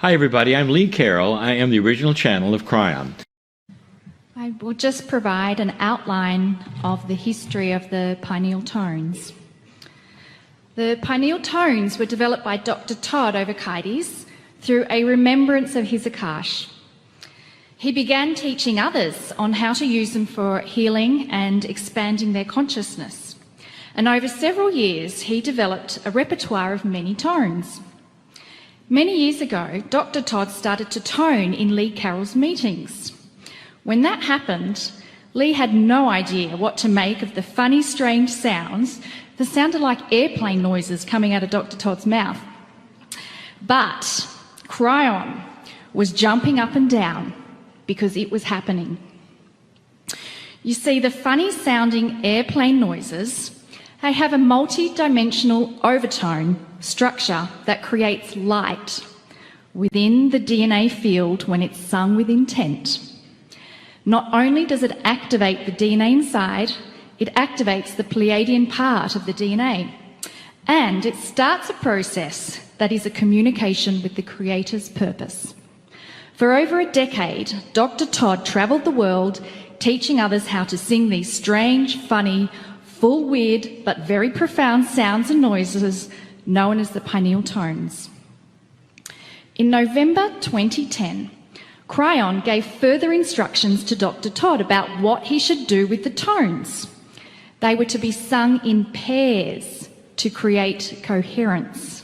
Hi everybody, I'm Lee Carroll. I am the original channel of Kryon. I will just provide an outline of the history of the pineal tones. The pineal tones were developed by Dr. Todd over through a remembrance of his Eckhart. He began teaching others on how to use them for healing and expanding their consciousness. And over several years, he developed a repertoire of many tones. Many years ago, Dr. Todd started to tone in Lee Carroll's meetings. When that happened, Lee had no idea what to make of the funny, strange sounds that sounded like airplane noises coming out of Dr. Todd's mouth. But Kryon was jumping up and down because it was happening. You see, the funny sounding airplane noises, they have a multi-dimensional overtone structure that creates light within the DNA field when it's sung with intent. Not only does it activate the DNA inside, it activates the Pleiadian part of the DNA, and it starts a process that is a communication with the Creator's purpose. For over a decade, Dr. Todd travelled the world teaching others how to sing these strange, funny, full, weird, but very profound sounds and noises known as the pineal tones. In November 2010, Kryon gave further instructions to Dr. Todd about what he should do with the tones. They were to be sung in pairs to create coherence.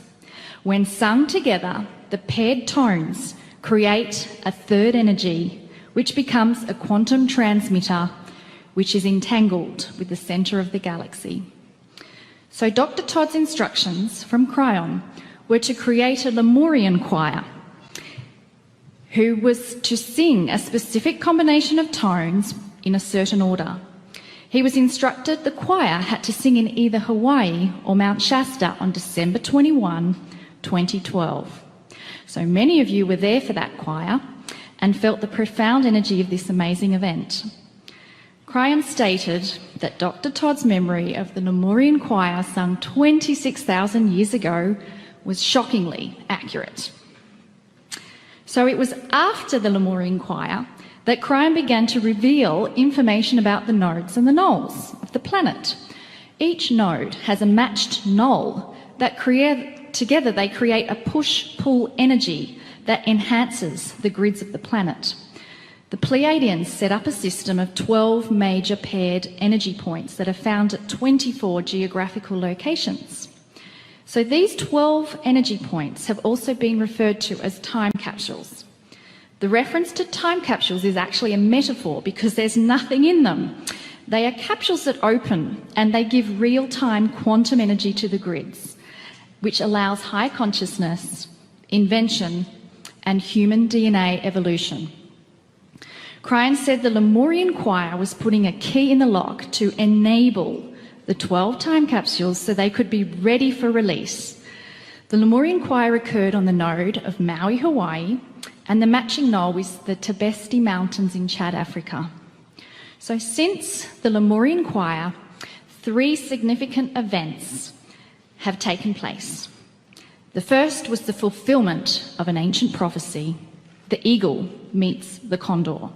When sung together, the paired tones create a third energy, which becomes a quantum transmitter, which is entangled with the centre of the galaxy. So Dr. Todd's instructions from Kryon were to create a Lemurian choir who was to sing a specific combination of tones in a certain order. He was instructed the choir had to sing in either Hawaii or Mount Shasta on December 21, 2012. So many of you were there for that choir and felt the profound energy of this amazing event. Kryon stated that Dr. Todd's memory of the Lemurian choir sung 26,000 years ago was shockingly accurate. So it was after the Lemurian choir that Kryon began to reveal information about the nodes and the nulls of the planet. Each node has a matched null that together they create a push-pull energy that enhances the grids of the planet. The Pleiadians set up a system of 12 major paired energy points that are found at 24 geographical locations. So these 12 energy points have also been referred to as time capsules. The reference to time capsules is actually a metaphor because there's nothing in them. They are capsules that open and they give real-time quantum energy to the grids, which allows high consciousness, invention, and human DNA evolution. Kryon said the Lemurian choir was putting a key in the lock to enable the 12 time capsules so they could be ready for release. The Lemurian choir occurred on the node of Maui, Hawaii, and the matching null was the Tibesti Mountains in Chad, Africa. So since the Lemurian choir, 3 significant events have taken place. The first was the fulfillment of an ancient prophecy. The eagle meets the condor.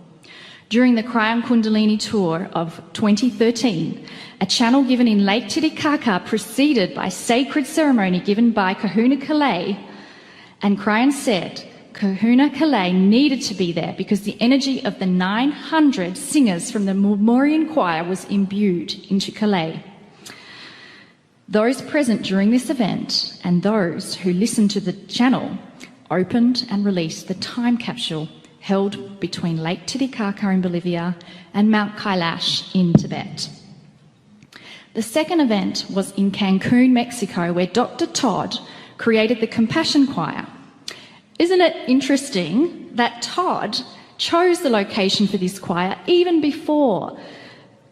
During the Kryon Kundalini tour of 2013, a channel given in Lake Titicaca preceded by sacred ceremony given by Kahuna Kalei, and Kryon said Kahuna Kalei needed to be there because the energy of the 900 singers from the Lemurian choir was imbued into Kalei. Those present during this event and those who listened to the channel opened and released the time capsule held between Lake Titicaca in Bolivia and Mount Kailash in Tibet. The second event was in Cancun, Mexico, where Dr. Todd created the Compassion Choir. Isn't it interesting that Todd chose the location for this choir even before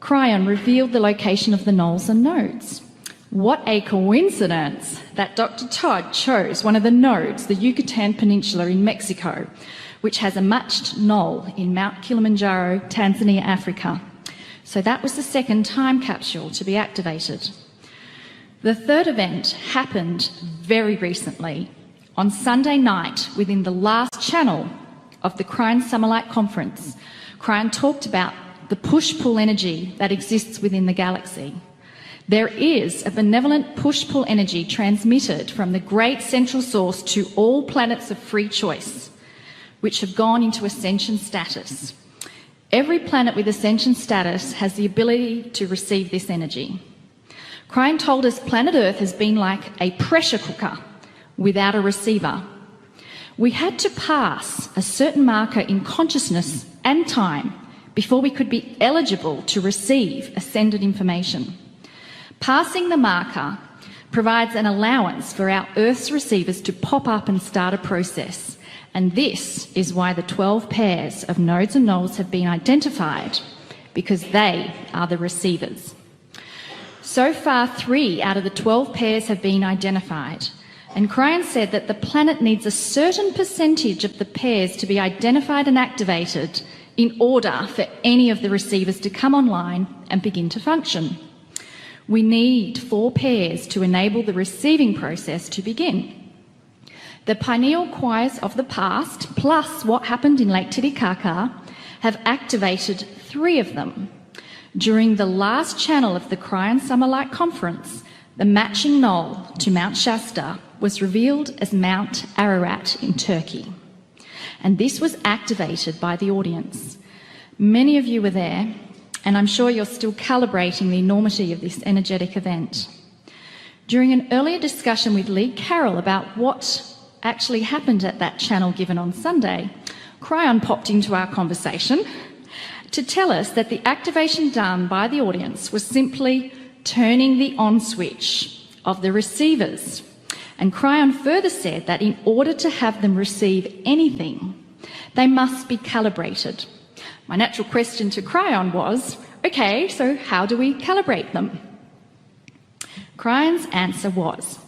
Kryon revealed the location of the nulls and nodes? What a coincidence that Dr. Todd chose one of the nodes, the Yucatan Peninsula in Mexico, which has a matched null in Mount Kilimanjaro, Tanzania, Africa. So that was the second time capsule to be activated. The third event happened very recently on Sunday night within the last channel of the Kryon Summerlight Conference, Kryon talked about the push-pull energy that exists within the galaxy. There is a benevolent push-pull energy transmitted from the great central source to all planets of free choice, which have gone into ascension status. Every planet with ascension status has the ability to receive this energy. Kryon told us planet Earth has been like a pressure cooker without a receiver. We had to pass a certain marker in consciousness and time before we could be eligible to receive ascended information. Passing the marker provides an allowance for our Earth's receivers to pop up and start a process. And this is why the 12 pairs of nodes and nulls have been identified, because they are the receivers. So far, 3 out of the 12 pairs have been identified. And Kryon said that the planet needs a certain percentage of the pairs to be identified and activated in order for any of the receivers to come online and begin to function. We need 4 pairs to enable the receiving process to begin. The pineal choirs of the past, plus what happened in Lake Titicaca, have activated 3 of them. During the last channel of the Kryon Summerlight Conference, the matching knoll to Mount Shasta was revealed as Mount Ararat in Turkey. And this was activated by the audience. Many of you were there, and I'm sure you're still calibrating the enormity of this energetic event. During an earlier discussion with Lee Carroll about what actually happened at that channel given on Sunday, Kryon popped into our conversation to tell us that the activation done by the audience was simply turning the on switch of the receivers. And Kryon further said that in order to have them receive anything, they must be calibrated. My natural question to Kryon was, okay, so how do we calibrate them? Kryon's answer was,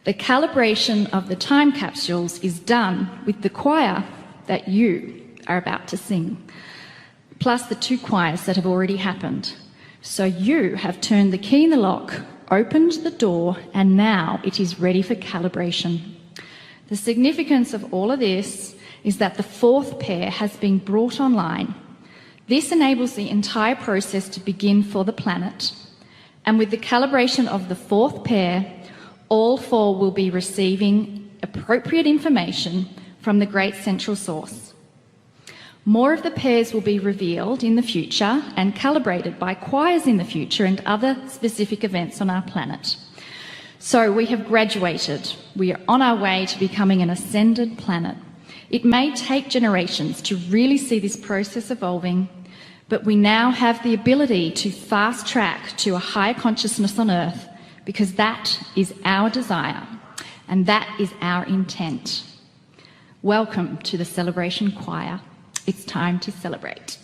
the calibration of the time capsules is done with the choir that you are about to sing, plus the 2 choirs that have already happened. So you have turned the key in the lock, opened the door, and now it is ready for calibration. The significance of all of this is that the 4th pair has been brought online. This enables the entire process to begin for the planet. And with the calibration of the 4th pair, all 4 will be receiving appropriate information from the great central source. More of the pairs will be revealed in the future and calibrated by choirs in the future and other specific events on our planet. So we have graduated. We are on our way to becoming an ascended planet. It may take generations to really see this process evolving, but we now have the ability to fast track to a higher consciousness on Earth, because that is our desire and that is our intent. Welcome to the Celebration Choir. It's time to celebrate.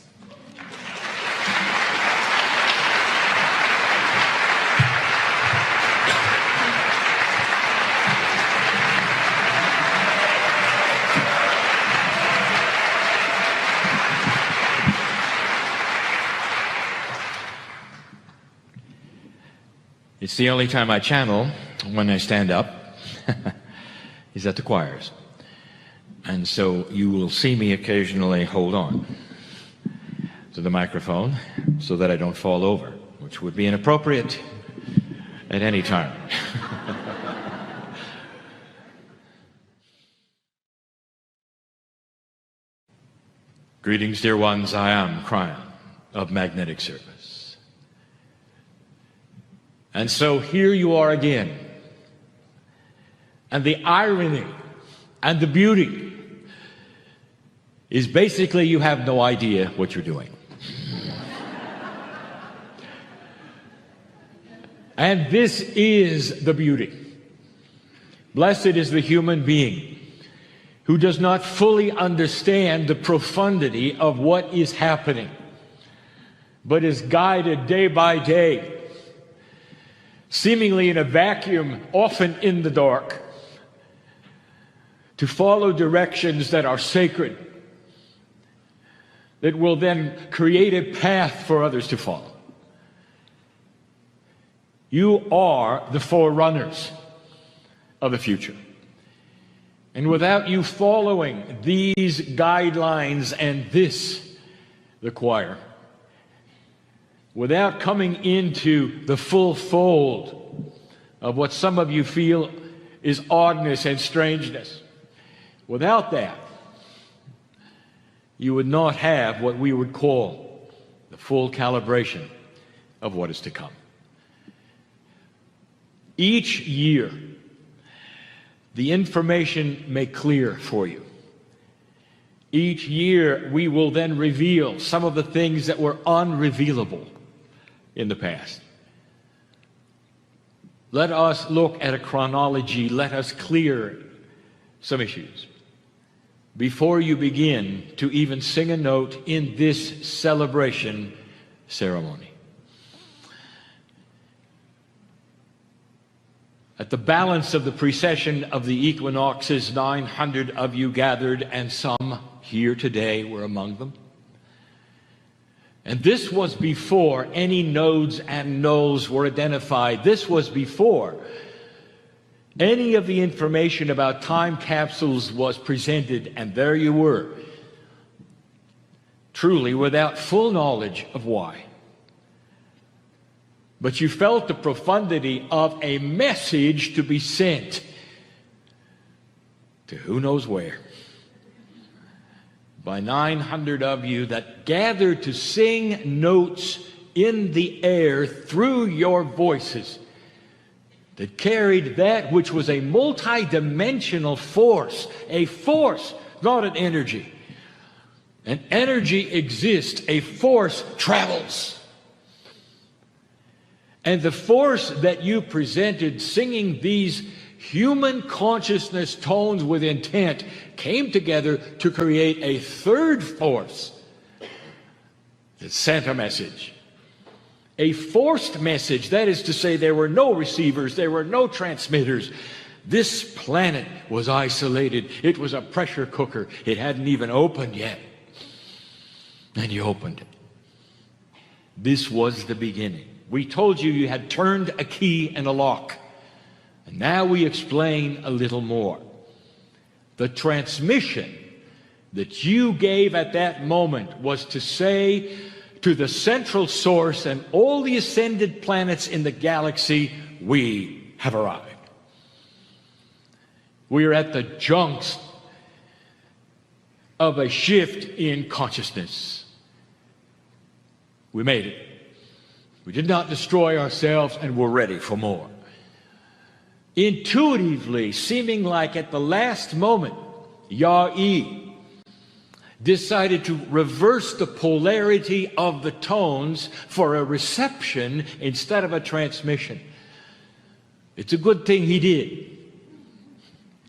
It's the only time I channel when I stand up is at the choirs. And so you will see me occasionally hold on to the microphone so that I don't fall over, which would be inappropriate at any time. Greetings, dear ones. I am Kryon of Magnetic Service. And so here you are again. And the irony and the beauty is basically you have no idea what you're doing. And this is the beauty. Blessed is the human being who does not fully understand the profundity of what is happening, but is guided day by day, seemingly in a vacuum, often in the dark, to follow directions that are sacred, that will then create a path for others to follow. You are the forerunners of the future. And without you following these guidelines and this, the choir, without coming into the full fold of what some of you feel is oddness and strangeness, without that, you would not have what we would call the full calibration of what is to come. Each year, the information may clear for you. Each year, we will then reveal some of the things that were unrevealable in the past. Let us look at a chronology. Let us clear some issues before you begin to even sing a note in this celebration ceremony. At the balance of the precession of the equinoxes, 900 of you gathered, and some here today were among them. And this was before any nodes and nulls were identified. This was before any of the information about time capsules was presented, and there you were, truly without full knowledge of why. But you felt the profundity of a message to be sent to who knows where, by 900 of you that gathered to sing notes in the air through your voices that carried that which was a multidimensional force, a force, not an energy. An energy exists, a force travels. And the force that you presented singing these human consciousness tones with intent came together to create a third force that sent a message. A forced message, that is to say, there were no receivers, there were no transmitters. This planet was isolated. It was a pressure cooker. It hadn't even opened yet. And you opened it. This was the beginning. We told you you had turned a key in a lock. And now we explain a little more. The transmission that you gave at that moment was to say to the central source and all the ascended planets in the galaxy, we have arrived. We are at the junction of a shift in consciousness. We made it. We did not destroy ourselves, and we're ready for more. Intuitively, seeming like at the last moment, Yah-E decided to reverse the polarity of the tones for a reception instead of a transmission. It's a good thing he did.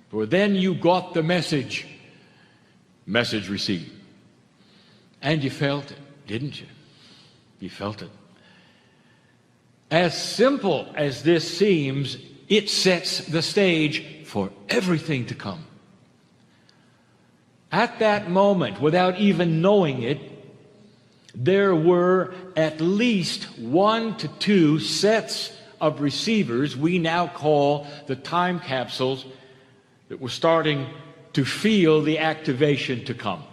For then you got the message received. And you felt it, didn't you? You felt it. As simple as this seems, it sets the stage for everything to come. At that moment, without even knowing it, there were at least 1 to 2 sets of receivers we now call the time capsules that were starting to feel the activation to come.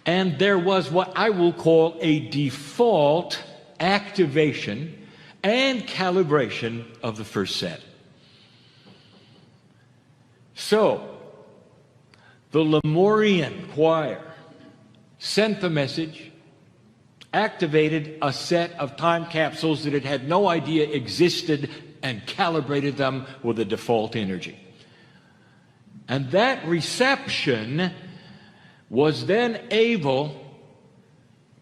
And there was what I will call a default activation and calibration of the first set. So, the Lemurian choir sent the message, activated a set of time capsules that it had no idea existed, and calibrated them with a default energy. And that reception was then able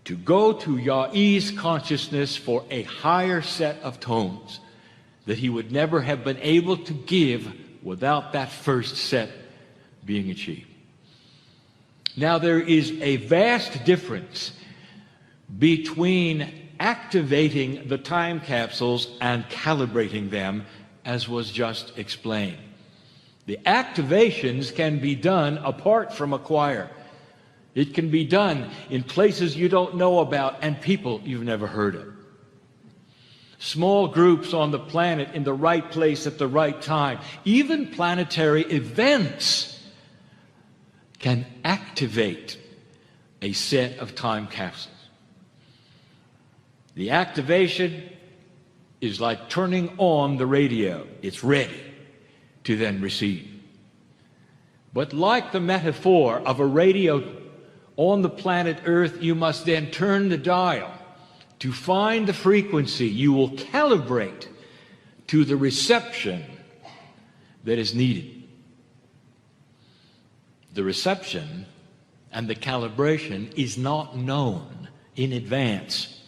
to go to Yah-E's consciousness for a higher set of tones that he would never have been able to give without that first set being achieved. Now, there is a vast difference between activating the time capsules and calibrating them, as was just explained. The activations can be done apart from a choir. It can be done in places you don't know about and people you've never heard of. Small groups on the planet in the right place at the right time. Even planetary events can activate a set of time capsules. The activation is like turning on the radio. It's ready to then receive. But like the metaphor of a radio on the planet Earth, you must then turn the dial to find the frequency you will calibrate to the reception that is needed. The reception and the calibration is not known in advance.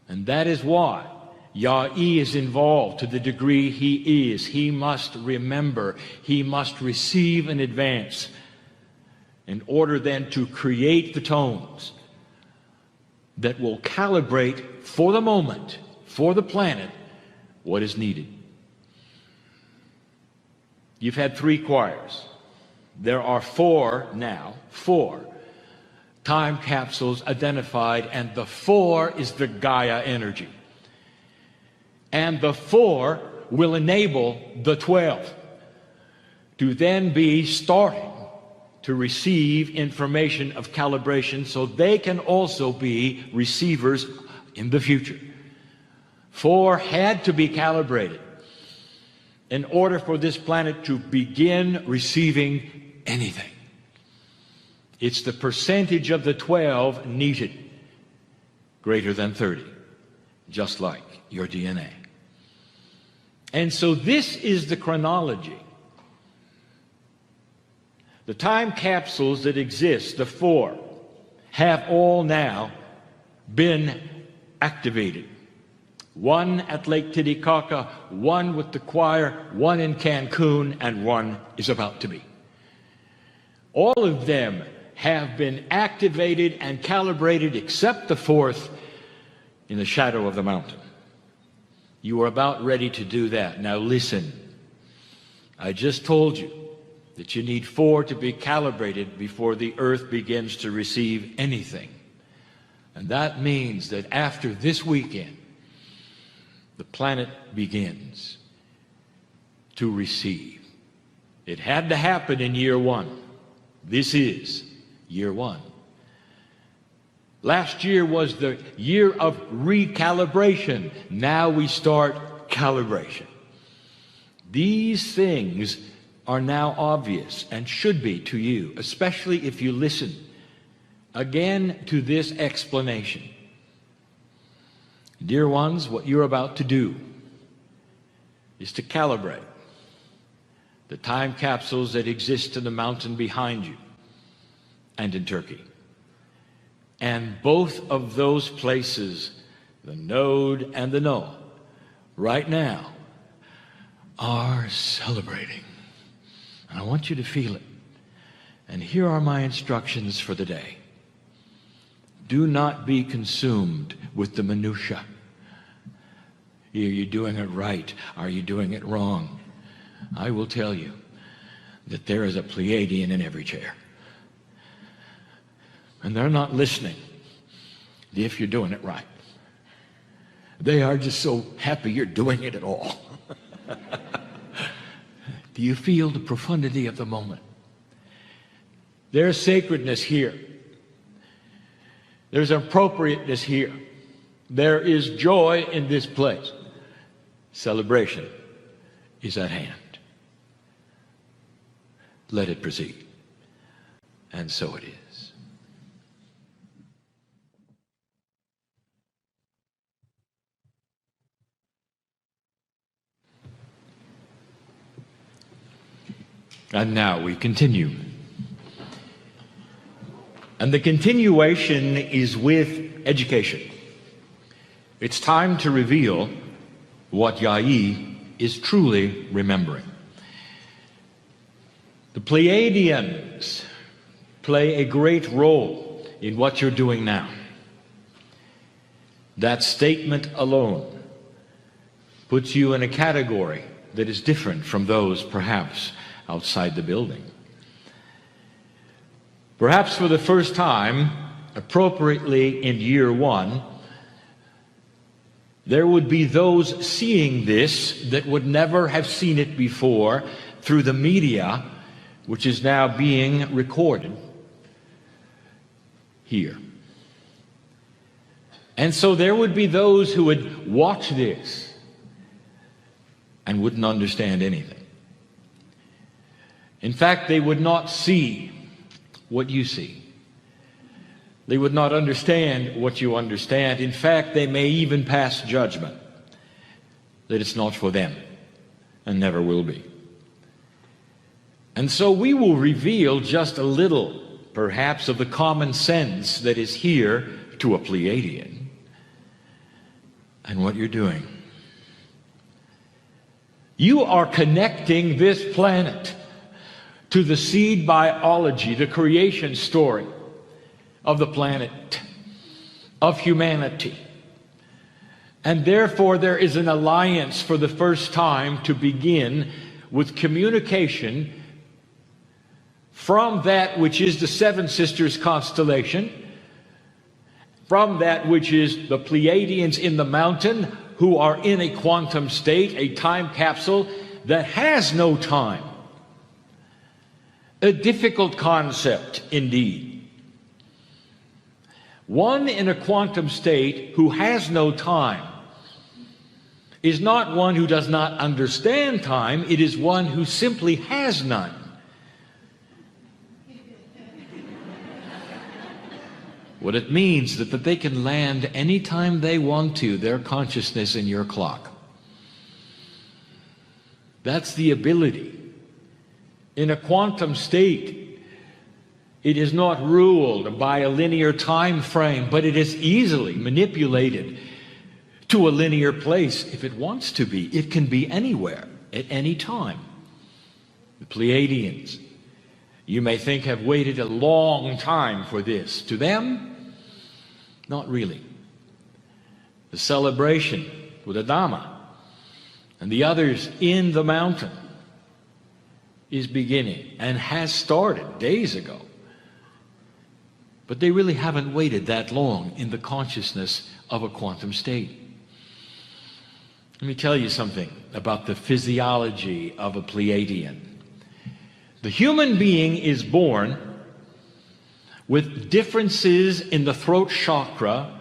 And that is why Yai is involved to the degree he is. He must remember, he must receive in advance in order then to create the tones that will calibrate for the moment, for the planet, what is needed. You've had 3 choirs. There are 4 now, 4 time capsules identified, and the 4 is the Gaia energy. And the 4 will enable the 12 to then be starting to receive information of calibration so they can also be receivers in the future. 4 had to be calibrated in order for this planet to begin receiving anything. It's the percentage of the 12 needed greater than 30, just like your DNA. And so this is the chronology. The time capsules that exist, the 4, have all now been activated. 1 at Lake Titicaca, 1 with the choir, 1 in Cancun, and 1 is about to be. All of them have been activated and calibrated except the 4th in the shadow of the mountain. You are about ready to do that. Now listen, I just told you that you need 4 to be calibrated before the Earth begins to receive anything. And that means that after this weekend, the planet begins to receive. It had to happen in year 1. This is year 1. Last year was the year of recalibration. Now we start calibration. These things are now obvious and should be to you, especially if you listen again to this explanation. Dear ones, what you're about to do is to calibrate the time capsules that exist in the mountain behind you and in Turkey. And both of those places, the node and the Noah, right now are celebrating. And I want you to feel it. And here are my instructions for the day. Do not be consumed with the minutia. Are you doing it right? Are you doing it wrong? I will tell you that there is a Pleiadian in every chair. And they're not listening if you're doing it right. They are just so happy you're doing it at all. Do you feel the profundity of the moment? There's sacredness here. There's appropriateness here. There is joy in this place. Celebration is at hand. Let it proceed. And so it is. And now we continue. And the continuation is with education. It's time to reveal what Yai is truly remembering. The Pleiadians play a great role in what you're doing now. That statement alone puts you in a category that is different from those perhaps outside the building. Perhaps for the first time, appropriately in year 1, there would be those seeing this that would never have seen it before through the media, which is now being recorded here. And so there would be those who would watch this and wouldn't understand anything. In fact, they would not see what you see. They would not understand what you understand. In fact, they may even pass judgment that it's not for them and never will be. And so we will reveal just a little, perhaps, of the common sense that is here to a Pleiadian and what you're doing. You are connecting this planet to the seed biology, the creation story of the planet, of humanity. And therefore there is an alliance for the first time to begin with communication from that which is the Seven Sisters constellation, from that which is the Pleiadians in the mountain, who are in a quantum state, a time capsule that has no time. A difficult concept indeed. One in a quantum state who has no time is not one who does not understand time, it is one who simply has none. What it means is that they can land anytime they want to, their consciousness in your clock. That's the ability. In a quantum state, it is not ruled by a linear time frame, but it is easily manipulated to a linear place if it wants to be. It can be anywhere, at any time. The Pleiadians, you may think, have waited a long time for this. To them, not really. The celebration with Adama and the others in the mountain is beginning and has started days ago. But they really haven't waited that long in the consciousness of a quantum state. Let me tell you something about the physiology of a Pleiadian. The human being is born with differences in the throat chakra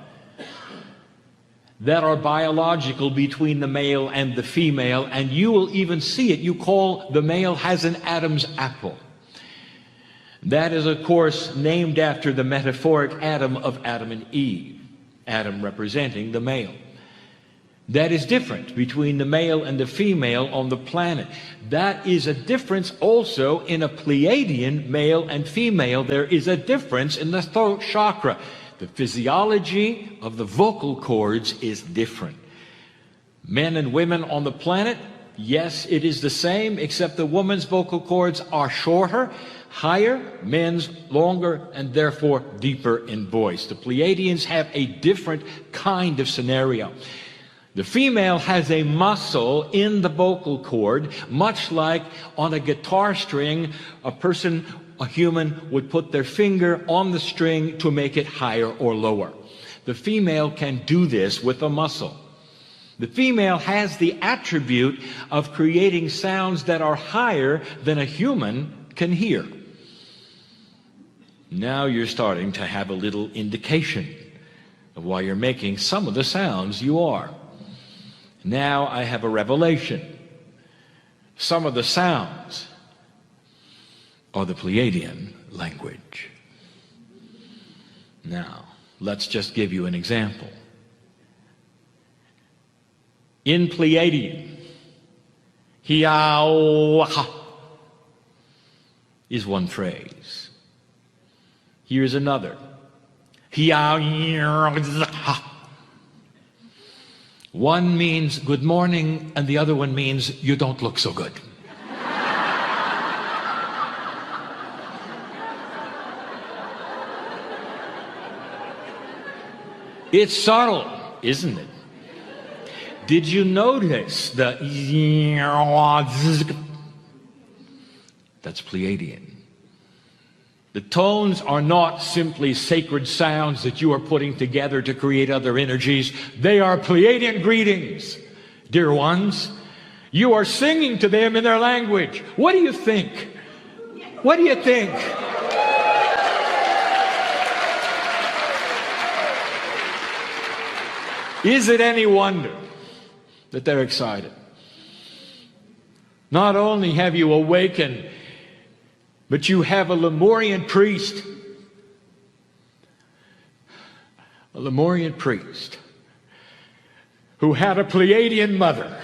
that are biological between the male and the female, and you will even see it. You call the male has an Adam's apple. That is, of course, named after the metaphoric Adam of Adam and Eve, Adam representing the male. That is different between the male and the female on the planet. That is a difference also in a Pleiadian, male and female. There is a difference in the throat chakra. The physiology of the vocal cords is different. Men and women on the planet, yes, it is the same, except the woman's vocal cords are shorter, higher, men's longer, and therefore deeper in voice. The Pleiadians have a different kind of scenario. The female has a muscle in the vocal cord, much like on a guitar string, a human would put their finger on the string to make it higher or lower. The female can do this with a muscle. The female has the attribute of creating sounds that are higher than a human can hear. Now you're starting to have a little indication of why you're making some of the sounds you are. Now I have a revelation. Some of the sounds are the Pleiadian language. Now, let's just give you an example. In Pleiadian, hiawaha is one phrase. Here's another. Hiawaha. One means good morning, and the other one means you don't look so good. It's subtle, isn't it? Did you notice the that's Pleiadian? The tones are not simply sacred sounds that you are putting together to create other energies. They are Pleiadian greetings, dear ones. You are singing to them in their language. What do you think? What do you think? Is it any wonder that they're excited? Not only have you awakened, but you have a Lemurian priest. A Lemurian priest who had a Pleiadian mother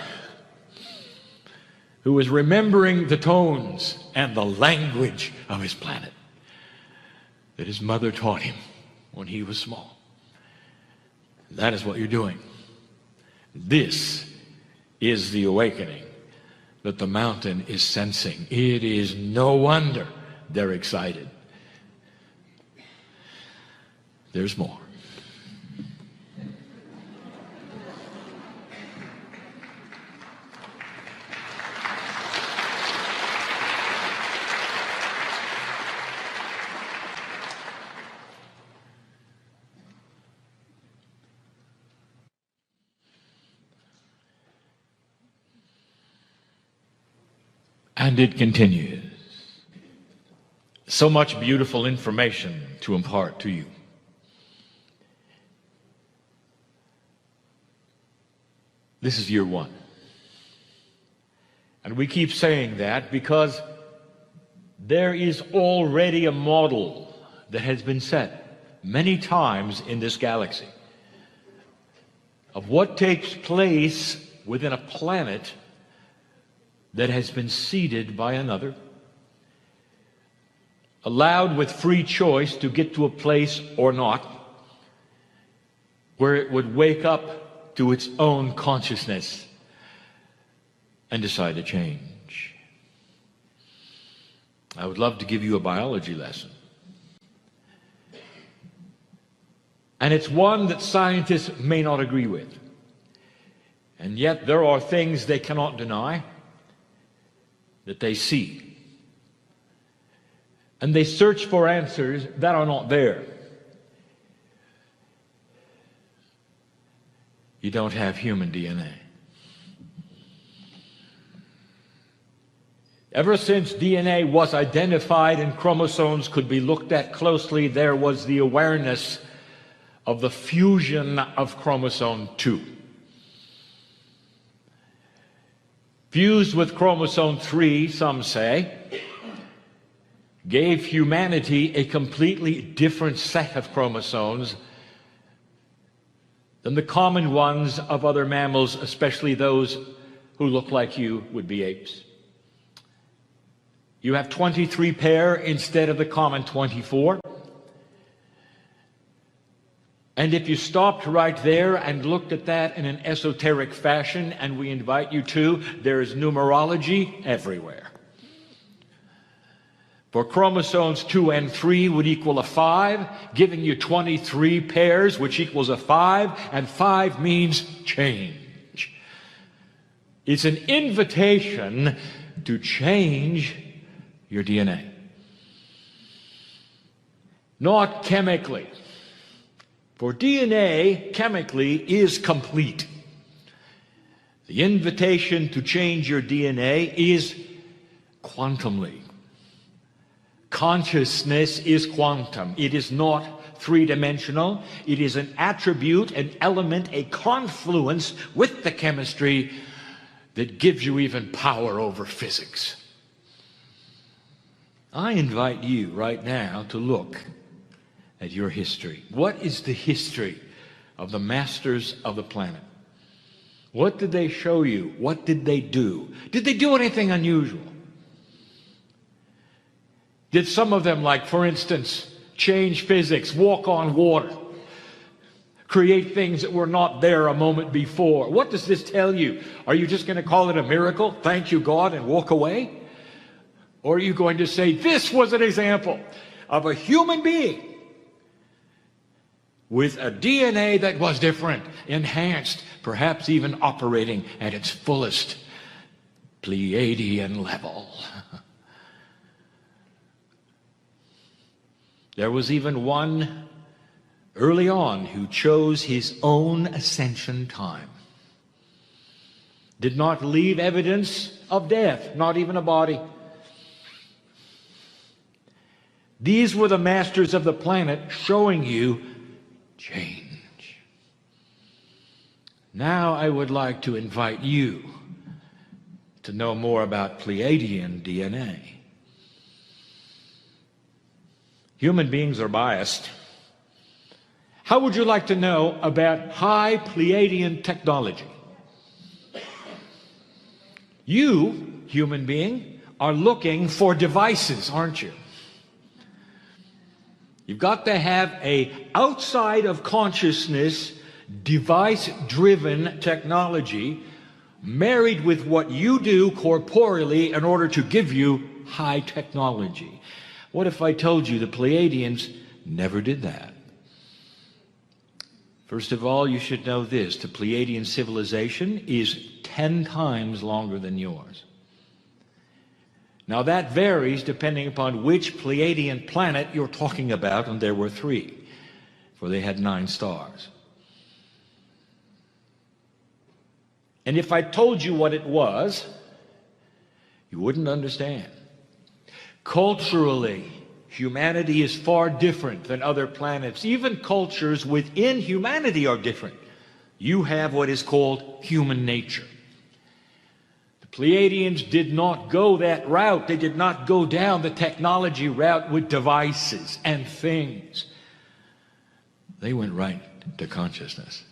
who was remembering the tones and the language of his planet that his mother taught him when he was small. That is what you're doing. This is the awakening that the mountain is sensing. It is no wonder they're excited. There's more. And it continues. So much beautiful information to impart to you. This is year one. And we keep saying that because there is already a model that has been set many times in this galaxy of what takes place within a planet that has been seeded by another, allowed with free choice to get to a place or not where it would wake up to its own consciousness and decide to change. I would love to give you a biology lesson. And it's one that scientists may not agree with. And yet there are things they cannot deny that they see. And they search for answers that are not there. You don't have human DNA. Ever since DNA was identified and chromosomes could be looked at closely, there was the awareness of the fusion of chromosome 2. Fused with chromosome 3, some say, gave humanity a completely different set of chromosomes than the common ones of other mammals, especially those who look like you would be apes. You have 23 pair instead of the common 24. And if you stopped right there and looked at that in an esoteric fashion, and we invite you to, there is numerology everywhere. For chromosomes 2 and 3 would equal a 5, giving you 23 pairs, which equals a 5, and 5 means change. It's an invitation to change your DNA. Not chemically. For DNA, chemically, is complete. The invitation to change your DNA is quantumly. Consciousness is quantum. It is not three-dimensional. It is an attribute, an element, a confluence with the chemistry that gives you even power over physics. I invite you right now to look at your history. What is the history of the masters of the planet? What did they show you? What did they do? Did they do anything unusual? Did some of them, like, for instance, change physics, walk on water, create things that were not there a moment before? What does this tell you? Are you just going to call it a miracle, thank you God, and walk away? Or are you going to say, this was an example of a human being with a DNA that was different, enhanced, perhaps even operating at its fullest Pleiadian level? There was even one early on who chose his own ascension time. Did not leave evidence of death, not even a body. These were the masters of the planet showing you change. Now I would like to invite you to know more about Pleiadian DNA. Human beings are biased. How would you like to know about high Pleiadian technology? You, human being, are looking for devices, aren't you? You've got to have a outside of consciousness, device-driven technology married with what you do corporeally in order to give you high technology. What if I told you the Pleiadians never did that? First of all, you should know this. The Pleiadian civilization is 10 times longer than yours. Now that varies depending upon which Pleiadian planet you're talking about, and there were 3, for they had 9 stars. And if I told you what it was, you wouldn't understand. Culturally, humanity is far different than other planets. Even cultures within humanity are different. You have what is called human nature. The Pleiadians did not go that route. They did not go down the technology route with devices and things. They went right to consciousness.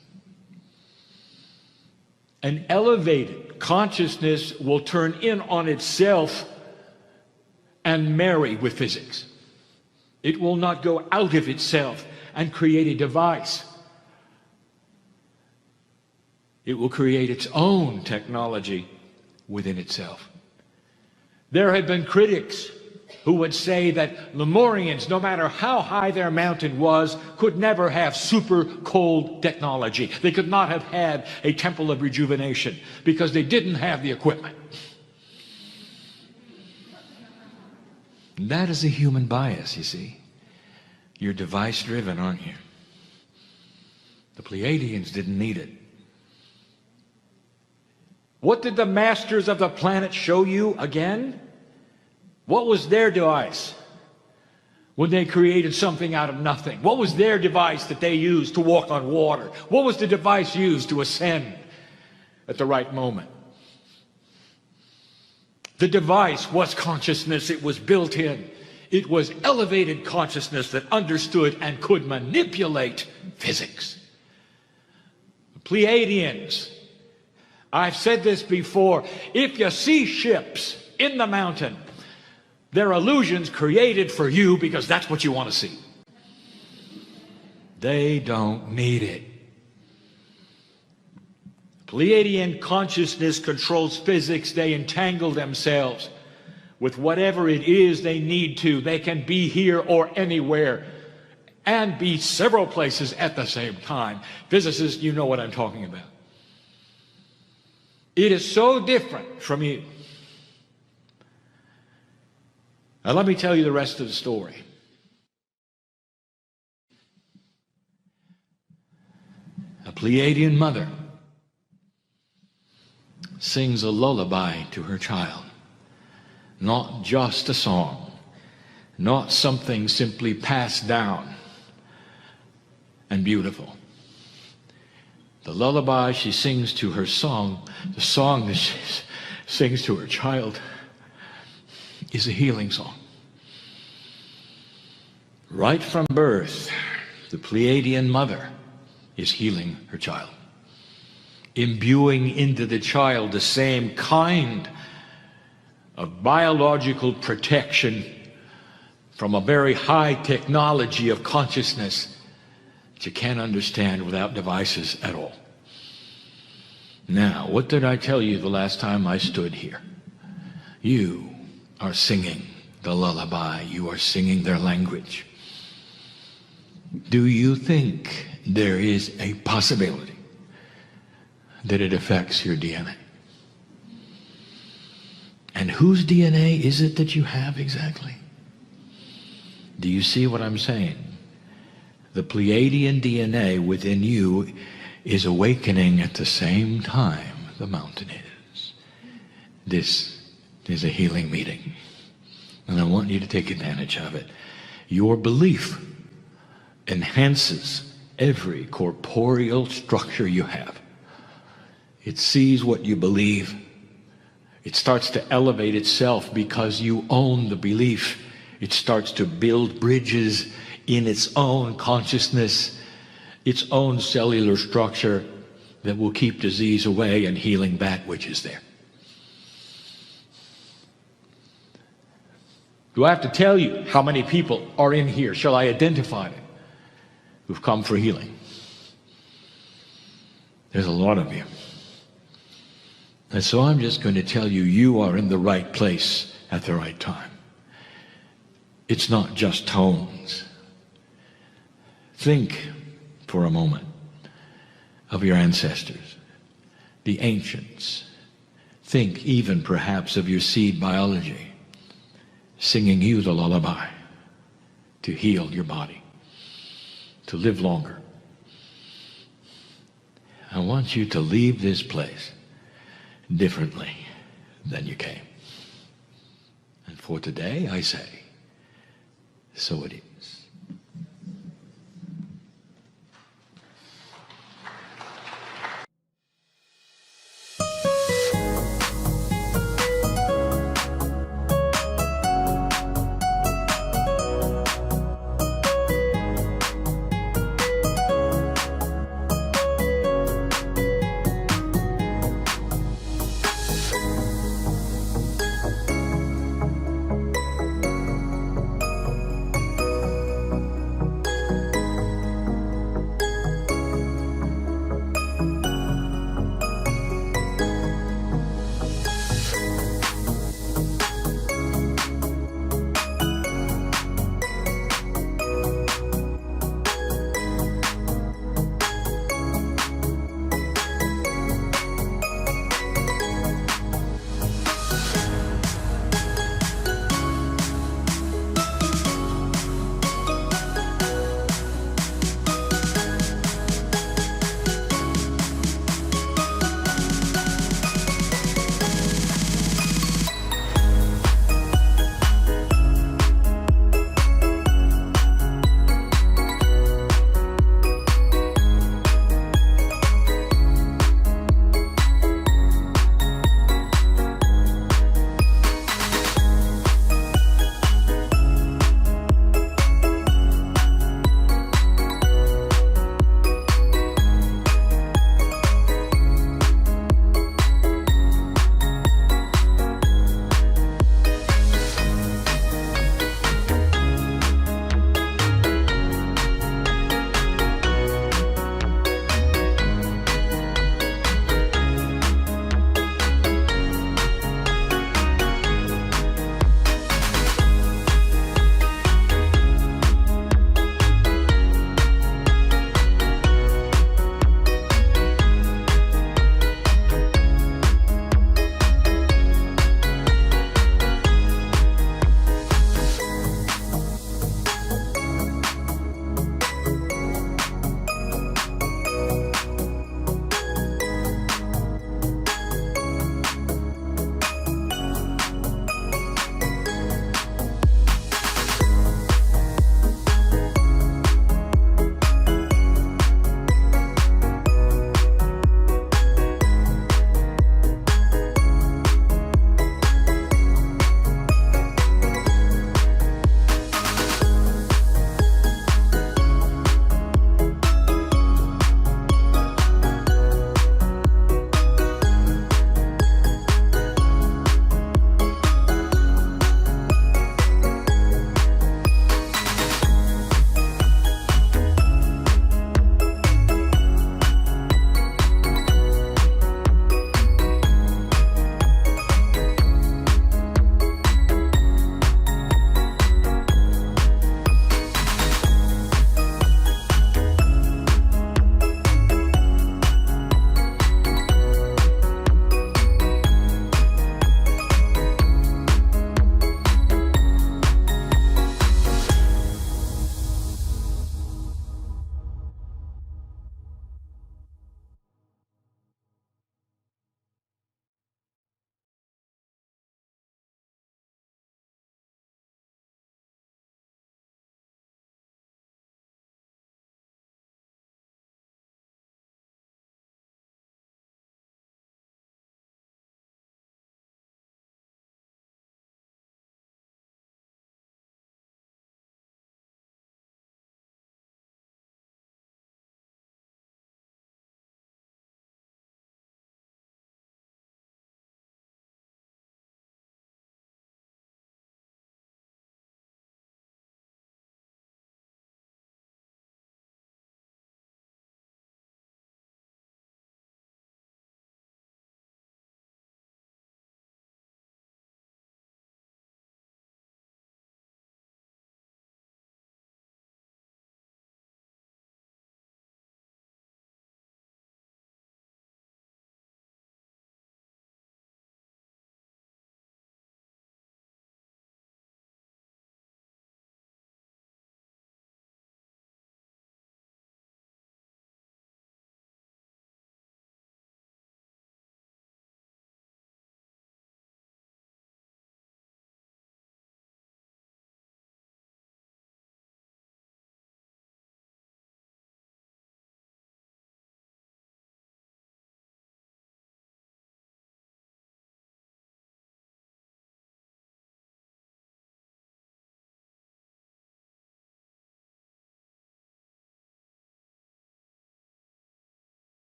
An elevated consciousness will turn in on itself and marry with physics. It will not go out of itself and create a device. It will create its own technology within itself. There have been critics who would say that Lemurians, no matter how high their mountain was, could never have super cold technology. They could not have had a temple of rejuvenation because they didn't have the equipment. That is a human bias, you see. You're device-driven, aren't you? The Pleiadians didn't need it. What did the masters of the planet show you again? What was their device when they created something out of nothing? What was their device that they used to walk on water? What was the device used to ascend at the right moment? The device was consciousness. It was built in. It was elevated consciousness that understood and could manipulate physics. The Pleiadians, I've said this before, if you see ships in the mountain, they're illusions created for you because that's what you want to see. They don't need it. Pleiadian consciousness controls physics. They entangle themselves with whatever it is they need to. They can be here or anywhere and be several places at the same time. Physicists, you know what I'm talking about. It is so different from you. Now let me tell you the rest of the story. A Pleiadian mother sings a lullaby to her child. Not just a song, not something simply passed down and beautiful. The lullaby she sings to her song, the song that she sings to her child, is a healing song. Right from birth, the Pleiadian mother is healing her child, imbuing into the child the same kind of biological protection from a very high technology of consciousness that you can't understand without devices at all. Now, what did I tell you the last time I stood here? You are singing the lullaby. You are singing their language. Do you think there is a possibility that it affects your DNA? And whose DNA is it that you have exactly? Do you see what I'm saying? The Pleiadian DNA within you is awakening at the same time the mountain is. This is a healing meeting, and I want you to take advantage of it. Your belief enhances every corporeal structure you have. It sees what you believe. It starts to elevate itself because you own the belief. It starts to build bridges in its own consciousness, its own cellular structure that will keep disease away and healing that which is there. Do I have to tell you how many people are in here? Shall I identify them who've come for healing? There's a lot of you. And so I'm just going to tell you, you are in the right place at the right time. It's not just tones. Think for a moment of your ancestors, the ancients. Think even perhaps of your seed biology, singing you the lullaby to heal your body, to live longer. I want you to leave this place differently than you came. And for today, I say, so it is.